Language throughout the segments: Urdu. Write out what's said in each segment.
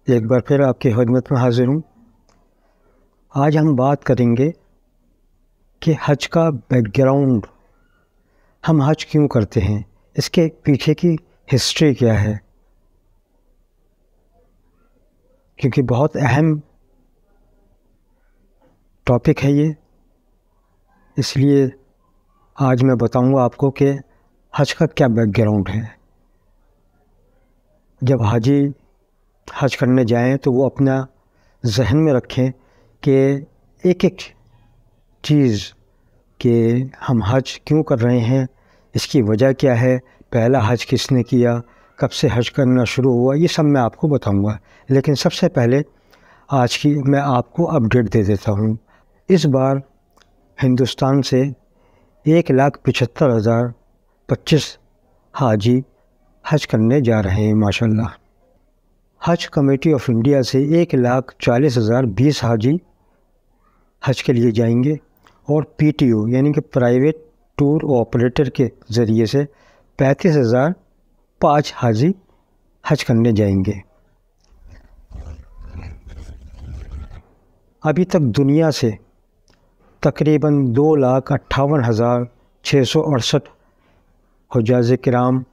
ایک بار پھر آپ کی خدمت میں حاضر ہوں۔ آج ہم بات کریں گے کہ حج کا بیک گراؤنڈ، ہم حج کیوں کرتے ہیں، اس کے پیچھے کی ہسٹری کیا ہے، کیونکہ بہت اہم ٹاپک ہے یہ، اس لیے آج میں بتاؤں گا آپ کو کہ حج کا کیا بیک گراؤنڈ ہے۔ جب حاجی حج کرنے جائیں تو وہ اپنا ذہن میں رکھیں کہ ایک ایک چیز کہ ہم حج کیوں کر رہے ہیں، اس کی وجہ کیا ہے، پہلا حج کس نے کیا، کب سے حج کرنا شروع ہوا، یہ سب میں آپ کو بتاؤں گا۔ لیکن سب سے پہلے آج کی میں آپ کو اپڈیٹ دے دیتا ہوں۔ اس بار ہندوستان سے 1,75,025 حاجی حج کرنے جا رہے ہیں ماشاءاللہ۔ حج کمیٹی آف انڈیا سے 1,40,020 حاجی حج کے لیے جائیں گے، اور پی ٹی او یعنی کہ پرائیویٹ ٹور آپریٹر کے ذریعے سے 35,005 حاجی حج کرنے جائیں گے۔ ابھی تک دنیا سے تقریباً 2,58,668 حجاج کرام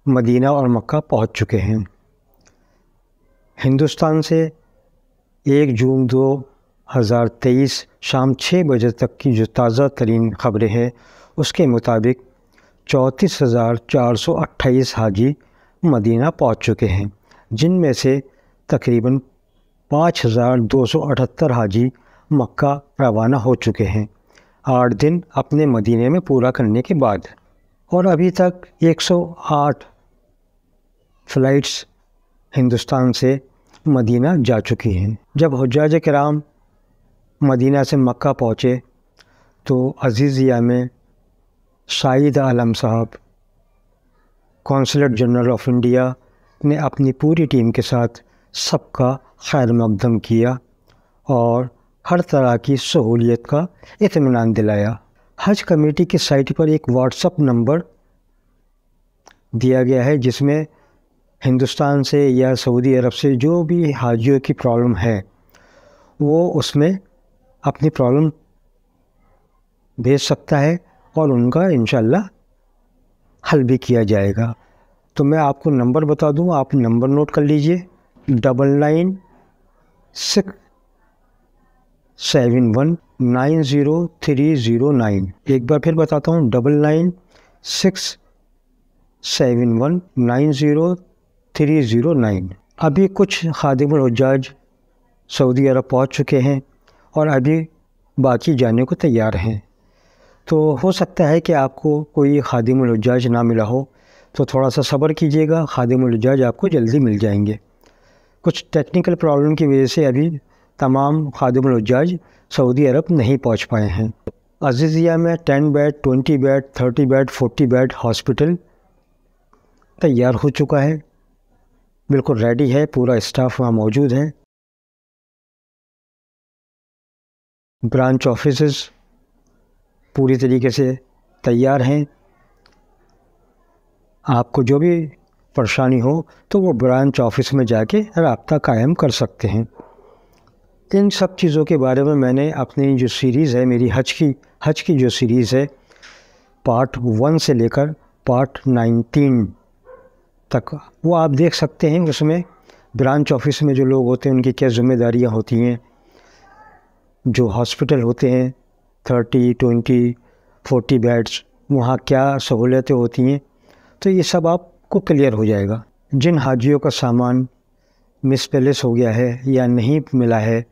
مدینہ اور مکہ پہنچ چکے ہیں۔ ہندوستان سے 1 جون 2023 شام 6 بجے تک کی جو تازہ ترین خبریں ہیں، اس کے مطابق 34,428 حاجی مدینہ پہنچ چکے ہیں، جن میں سے تقریباً 5,278 حاجی مکہ روانہ ہو چکے ہیں 8 دن اپنے مدینے میں پورا کرنے کے بعد، اور ابھی تک 108 فلائٹس ہندوستان سے مدینہ جا چکی ہیں۔ جب حجاج کرام مدینہ سے مکہ پہنچے تو عزیزیہ میں شاہد عالم صاحب، کونسلیٹ جنرل آف انڈیا نے اپنی پوری ٹیم کے ساتھ سب کا خیر مقدم کیا اور ہر طرح کی سہولیت کا اطمینان دلایا۔ حج کمیٹی کی سائٹ پر ایک واٹس اپ نمبر دیا گیا ہے، جس میں ہندوستان سے یا سعودی عرب سے جو بھی حاجیوں کی پرابلم ہے وہ اس میں اپنی پرابلم بھیج سکتا ہے اور ان کا انشاءاللہ حل بھی کیا جائے گا۔ تو میں آپ کو نمبر بتا دوں، آپ نمبر نوٹ کر لیجئے، 9967190309۔ ایک بار پھر بتاتا ہوں، 9967190309۔ ابھی کچھ خادم الحجاج سعودی عرب پہنچ چکے ہیں اور ابھی باقی جانے کو تیار ہیں، تو ہو سکتا ہے کہ آپ کو کوئی خادم الحجاج نہ ملا ہو، تو تھوڑا سا صبر کیجیے گا، خادم الحجاج آپ کو جلدی مل جائیں گے۔ کچھ ٹیکنیکل پرابلم کی وجہ سے ابھی تمام خادم الحجاج سعودی عرب نہیں پہنچ پائے ہیں۔ عزیزیہ میں 10 bed, 20 bed, 30 bed, 40 bed hospital تیار ہو چکا ہے، بالکل ریڈی ہے، پورا اسٹاف وہاں موجود ہے۔ برانچ آفیسز پوری طریقے سے تیار ہیں، آپ کو جو بھی پریشانی ہو تو وہ برانچ آفس میں جا کے رابطہ قائم کر سکتے ہیں۔ ان سب چیزوں کے بارے میں نے اپنی جو سیریز ہے، میری حج کی جو سیریز ہے، پارٹ 1 سے لے کر پارٹ 19 تک، وہ آپ دیکھ سکتے ہیں۔ اس میں برانچ آفس میں جو لوگ ہوتے ہیں ان کی کیا ذمہ داریاں ہوتی ہیں، جو ہاسپٹل ہوتے ہیں 30، 20، 40 بیڈس، وہاں کیا سہولتیں ہوتی ہیں، تو یہ سب آپ کو کلیئر ہو جائے گا۔ جن حاجیوں کا سامان مس پیلس ہو گیا ہے یا نہیں ملا ہے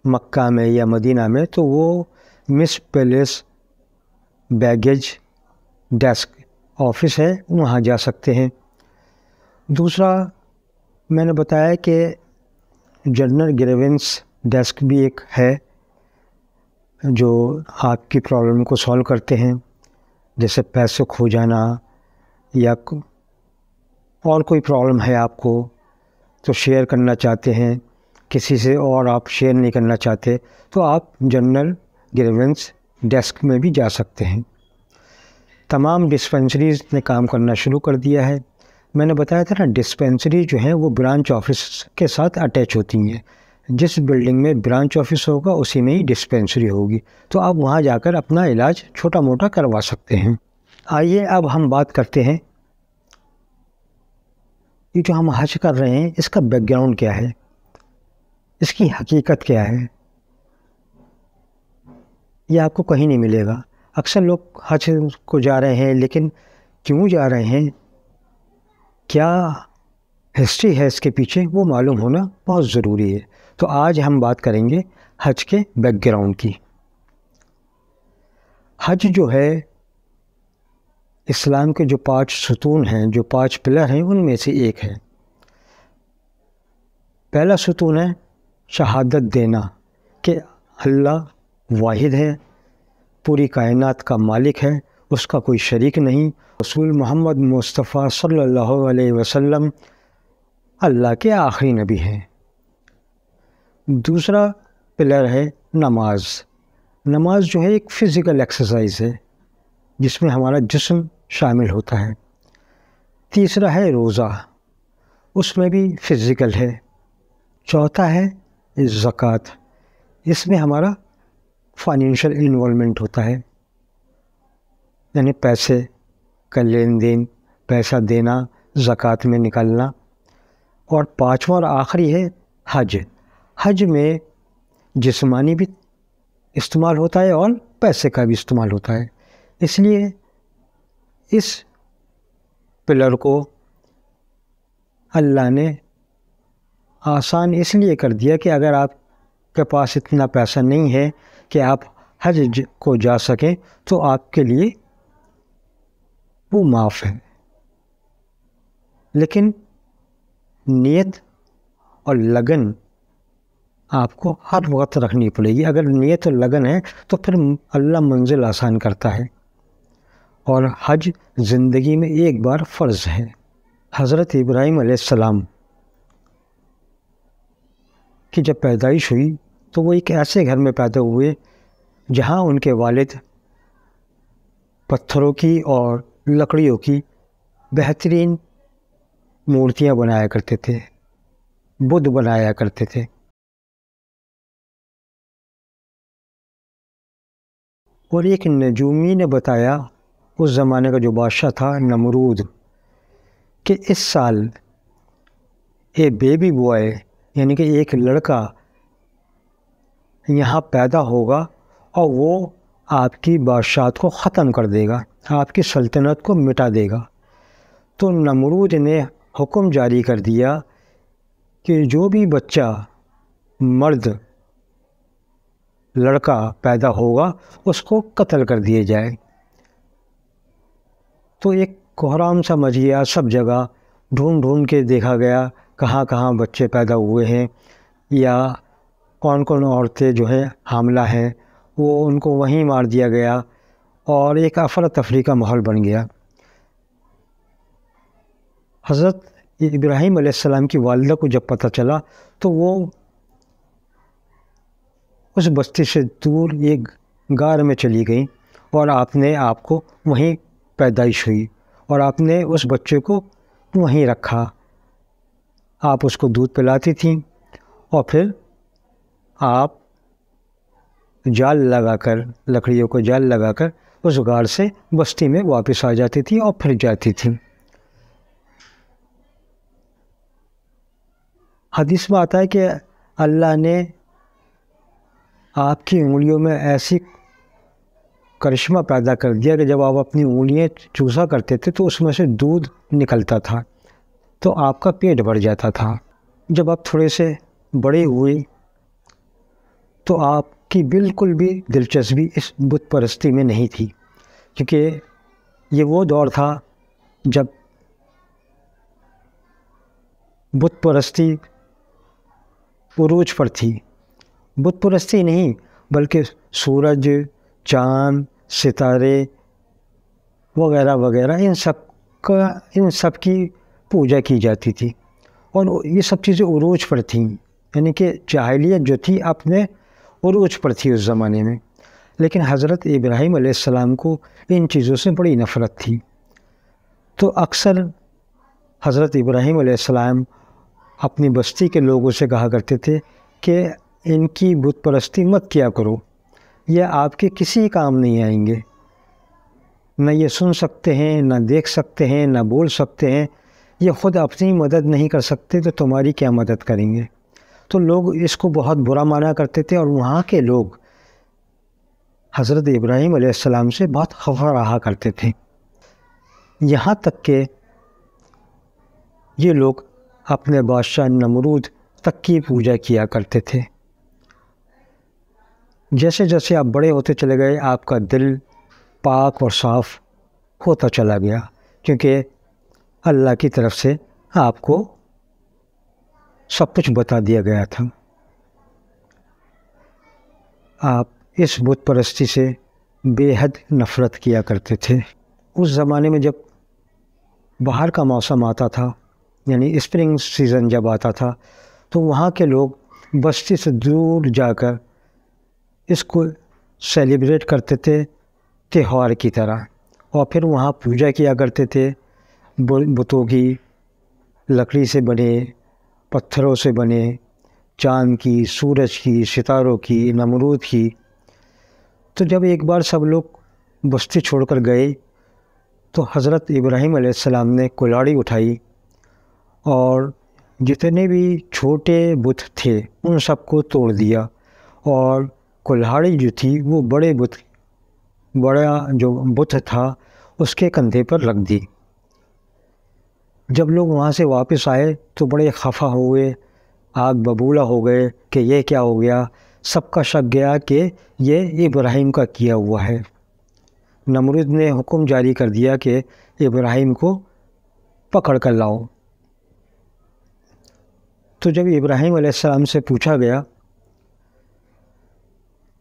مکہ میں یا مدینہ میں، تو وہ مس پیلس بیگیج ڈیسک آفس ہے، وہاں جا سکتے ہیں۔ دوسرا میں نے بتایا کہ جنرل گریونس ڈیسک بھی ایک ہے جو آپ کی پرابلم کو سولو کرتے ہیں، جیسے پیسے کھو جانا یا اور کوئی پرابلم ہے آپ کو تو شیئر کرنا چاہتے ہیں کسی سے اور آپ شیئر نہیں کرنا چاہتے، تو آپ جنرل گریونس ڈیسک میں بھی جا سکتے ہیں۔ تمام ڈسپنسریز نے کام کرنا شروع کر دیا ہے، میں نے بتایا تھا نا ڈسپینسری جو ہے وہ برانچ آفس کے ساتھ اٹیچ ہوتی ہیں. جس بلڈنگ میں برانچ آفس ہوگا اسی میں ہی ڈسپینسری ہوگی، تو آپ وہاں جا کر اپنا علاج چھوٹا موٹا کروا سکتے ہیں. آئیے اب ہم بات کرتے ہیں یہ جو ہم حج کر رہے ہیں اس کا بیک گراؤنڈ کیا ہے، اس کی حقیقت کیا ہے. یہ آپ کو کہیں نہیں ملے گا. اکثر لوگ حج کو جا رہے ہیں، لیکن کیوں جا رہے ہیں، کیا ہسٹری ہے اس کے پیچھے، وہ معلوم ہونا بہت ضروری ہے. تو آج ہم بات کریں گے حج کے بیک گراؤنڈ کی. حج جو ہے اسلام کے جو 5 ستون ہیں، جو 5 پلر ہیں، ان میں سے ایک ہے. پہلا ستون ہے شہادت دینا کہ اللہ واحد ہے، پوری کائنات کا مالک ہے، اس کا کوئی شریک نہیں. رسول محمد مصطفیٰ صلی اللہ علیہ وسلم اللہ کے آخری نبی ہیں. دوسرا پلر ہے نماز. نماز جو ہے ایک فزیکل ایکسرسائز ہے جس میں ہمارا جسم شامل ہوتا ہے. تیسرا ہے روزہ، اس میں بھی فزیکل ہے. چوتھا ہے زکوٰۃ، اس میں ہمارا فائنینشیل انوالومنٹ ہوتا ہے، یعنی پیسے کا لین دین، پیسہ دینا، زکوٰۃ میں نکالنا. اور پانچواں اور آخری ہے حج. حج میں جسمانی بھی استعمال ہوتا ہے اور پیسے کا بھی استعمال ہوتا ہے. اس لیے اس پلر کو اللہ نے آسان اس لیے کر دیا کہ اگر آپ کے پاس اتنا پیسہ نہیں ہے کہ آپ حج کو جا سکیں تو آپ کے لیے وہ معاف ہے. لیکن نیت اور لگن آپ کو ہر وقت رکھنی پڑے گی. اگر نیت اور لگن ہے تو پھر اللہ منزل آسان کرتا ہے. اور حج زندگی میں ایک بار فرض ہے. حضرت ابراہیم علیہ السلام کی جب پیدائش ہوئی تو وہ ایک ایسے گھر میں پیدا ہوئے جہاں ان کے والد پتھروں کی اور لکڑیوں کی بہترین مورتیاں بنایا کرتے تھے، بدھ بنایا کرتے تھے. اور ایک نجومی نے بتایا، اس زمانے کا جو بادشاہ تھا نمرود، کہ اس سال اے بیبی بوائے، یعنی کہ ایک لڑکا یہاں پیدا ہوگا اور وہ آپ کی بادشاہت کو ختم کر دے گا، آپ کی سلطنت کو مٹا دے گا. تو نمرود نے حکم جاری کر دیا کہ جو بھی بچہ مرد لڑکا پیدا ہوگا اس کو قتل کر دیا جائے. تو ایک کوہرام سا مچ گیا، سب جگہ ڈھونڈ ڈھونڈ کے دیکھا گیا کہاں کہاں بچے پیدا ہوئے ہیں یا کون کون عورتیں جو ہیں حاملہ ہیں، وہ ان کو وہیں مار دیا گیا اور ایک افراتفری کا ماحول بن گیا. حضرت ابراہیم علیہ السلام کی والدہ کو جب پتہ چلا تو وہ اس بستی سے دور ایک غار میں چلی گئیں اور آپ کو وہیں پیدائش ہوئی اور آپ نے اس بچے کو وہیں رکھا. آپ اس کو دودھ پلاتی تھیں اور پھر آپ جال لگا کر، لکڑیوں کو جال لگا کر اس غار سے بستی میں واپس آ جاتی تھی اور پھر جاتی تھیں. حدیث میں آتا ہے کہ اللہ نے آپ کی انگلیوں میں ایسی کرشمہ پیدا کر دیا کہ جب آپ اپنی انگلیاں چوسا کرتے تھے تو اس میں سے دودھ نکلتا تھا تو آپ کا پیٹ بھر جاتا تھا. جب آپ تھوڑے سے بڑے ہوئے تو آپ کی بالکل بھی دلچسپی اس بت پرستی میں نہیں تھی، کیونکہ یہ وہ دور تھا جب بت پرستی عروج پر تھی. بت پرستی نہیں بلکہ سورج، چاند، ستارے وغیرہ وغیرہ ان سب کی پوجا کی جاتی تھی اور یہ سب چیزیں عروج پر تھیں، یعنی کہ جاہلیت جو تھی اپنے عروج پر تھی اس زمانے میں. لیکن حضرت ابراہیم علیہ السلام کو ان چیزوں سے بڑی نفرت تھی. تو اکثر حضرت ابراہیم علیہ السلام اپنی بستی کے لوگوں سے کہا کرتے تھے کہ ان کی بت پرستی مت کیا کرو، یہ آپ کے کسی کام نہیں آئیں گے، نہ یہ سن سکتے ہیں، نہ دیکھ سکتے ہیں، نہ بول سکتے ہیں، یہ خود اپنی مدد نہیں کر سکتے تو تمہاری کیا مدد کریں گے۔ تو لوگ اس کو بہت برا مانا کرتے تھے، اور وہاں کے لوگ حضرت ابراہیم علیہ السلام سے بہت خفا رہا کرتے تھے، یہاں تک کہ یہ لوگ اپنے بادشاہ نمرود تک کی پوجا کیا کرتے تھے۔ جیسے جیسے آپ بڑے ہوتے چلے گئے، آپ کا دل پاک اور صاف ہوتا چلا گیا، کیونکہ اللہ کی طرف سے آپ کو سب کچھ بتا دیا گیا تھا۔ آپ اس بت پرستی سے بے حد نفرت کیا کرتے تھے۔ اس زمانے میں جب باہر کا موسم آتا تھا، یعنی اسپرنگ سیزن جب آتا تھا، تو وہاں کے لوگ بستی سے دور جا کر اس کو سیلیبریٹ کرتے تھے تہوار کی طرح، اور پھر وہاں پوجا کیا کرتے تھے بتوں کی، لکڑی سے بنے، پتھروں سے بنے، چاند کی، سورج کی، ستاروں کی، نمرود کی۔ تو جب ایک بار سب لوگ بستی چھوڑ کر گئے تو حضرت ابراہیم علیہ السلام نے کلاڑی اٹھائی اور جتنے بھی چھوٹے بت تھے ان سب کو توڑ دیا، اور کلاڑی جو تھی وہ بڑا جو بت تھا اس کے کندھے پر رکھ دی۔ جب لوگ وہاں سے واپس آئے تو بڑے خفا ہوئے، آگ ببولا ہو گئے کہ یہ کیا ہو گیا۔ سب کا شک گیا کہ یہ ابراہیم کا کیا ہوا ہے۔ نمرود نے حکم جاری کر دیا کہ ابراہیم کو پکڑ کر لاؤ۔ تو جب ابراہیم علیہ السلام سے پوچھا گیا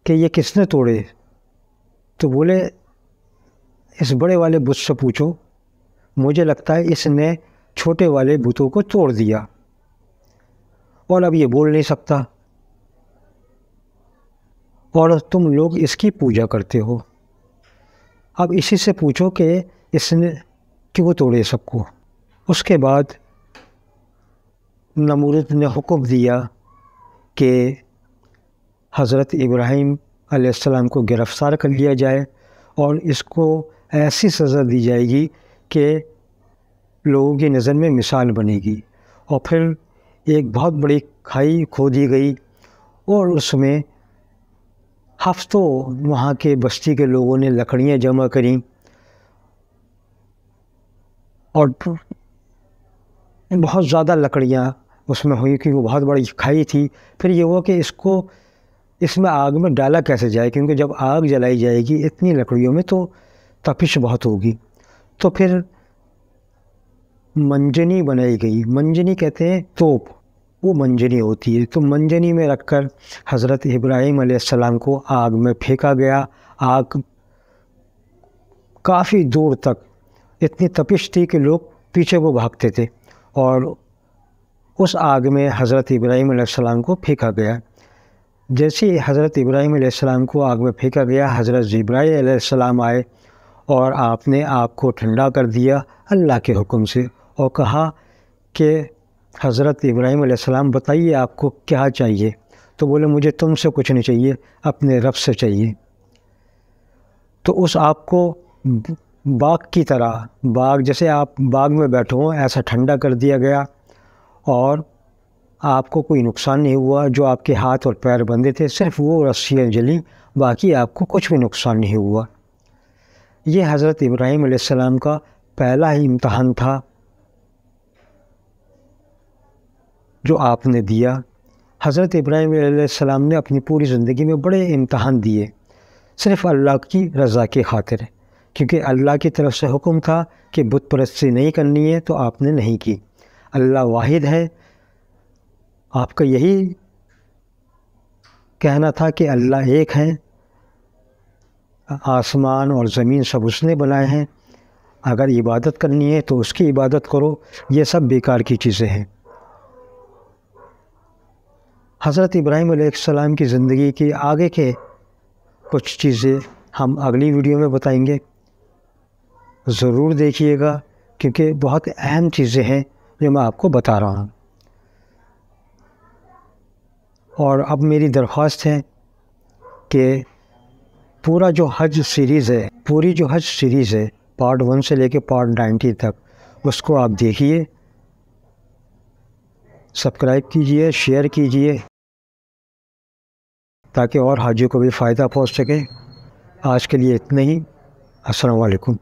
کہ یہ کس نے توڑے، تو بولے اس بڑے والے بت سے پوچھو، مجھے لگتا ہے اس نے چھوٹے والے بتوں کو توڑ دیا، اور اب یہ بول نہیں سکتا، اور تم لوگ اس کی پوجا کرتے ہو۔ اب اسی سے پوچھو کہ اس نے کیوں توڑے سب کو۔ اس کے بعد نمرود نے حکم دیا کہ حضرت ابراہیم علیہ السلام کو گرفتار کر لیا جائے، اور اس کو ایسی سزا دی جائے گی کہ لوگوں کی نظر میں مثال بنے گی۔ اور پھر ایک بہت بڑی کھائی کھودی گئی، اور اس میں ہفتوں وہاں کے بستی کے لوگوں نے لکڑیاں جمع کریں، اور بہت زیادہ لکڑیاں اس میں ہوئی کہ وہ بہت بڑی کھائی تھی۔ پھر یہ ہوا کہ اس میں آگ میں ڈالا کیسے جائے، کیونکہ جب آگ جلائی جائے گی اتنی لکڑیوں میں تو تپش بہت ہوگی۔ تو پھر منجنی بنائی گئی، منجنی کہتے ہیں توپ، وہ منجنی ہوتی ہے، تو منجنی میں رکھ کر حضرت ابراہیم علیہ السلام کو آگ میں پھینکا گیا۔ آگ کافی دور تک اتنی تپش تھی کہ لوگ پیچھے کو بھاگتے تھے، اور اس آگ میں حضرت ابراہیم علیہ السلام کو پھینکا گیا۔ جیسے ہی حضرت ابراہیم علیہ السلام کو آگ میں پھینکا گیا، حضرت جبرائیل علیہ السلام آئے اور آپ نے آگ کو ٹھنڈا کر دیا اللہ کے حکم سے، اور کہا کہ حضرت ابراہیم علیہ السلام بتائیے آپ کو کیا چاہیے۔ تو بولے مجھے تم سے کچھ نہیں چاہیے، اپنے رب سے چاہیے۔ تو اس آگ کو باغ کی طرح، باغ جیسے آپ باغ میں بیٹھو ہوں ایسا ٹھنڈا کر دیا گیا، اور آپ کو کوئی نقصان نہیں ہوا۔ جو آپ کے ہاتھ اور پیر بندھے تھے صرف وہ رسیاں جلیں، باقی آپ کو کچھ بھی نقصان نہیں ہوا۔ یہ حضرت ابراہیم علیہ السلام کا پہلا ہی امتحان تھا جو آپ نے دیا۔ حضرت ابراہیم علیہ السلام نے اپنی پوری زندگی میں بڑے امتحان دیے، صرف اللہ کی رضا کی خاطر، کیونکہ اللہ کی طرف سے حکم تھا کہ بت پرستی نہیں کرنی ہے تو آپ نے نہیں کی۔ اللہ واحد ہے، آپ کا یہی کہنا تھا کہ اللہ ایک ہے، آسمان اور زمین سب اس نے بنائے ہیں، اگر عبادت کرنی ہے تو اس کی عبادت کرو، یہ سب بیکار کی چیزیں ہیں۔ حضرت ابراہیم علیہ السلام کی زندگی کی آگے کے کچھ چیزیں ہم اگلی ویڈیو میں بتائیں گے، ضرور دیکھیے گا۔ کیونکہ بہت اہم چیزیں ہیں جو میں آپ کو بتا رہا ہوں۔ اور اب میری درخواست ہے کہ پورا جو حج سیریز ہے، پوری جو حج سیریز ہے پارٹ 1 سے لے کے پارٹ 90 تک، اس کو آپ دیکھیے، سبسکرائب کیجئے، شیئر کیجئے تاکہ اور حاجیوں کو بھی فائدہ پہنچ سکے۔ آج کے لیے اتنا ہی۔ السلام علیکم۔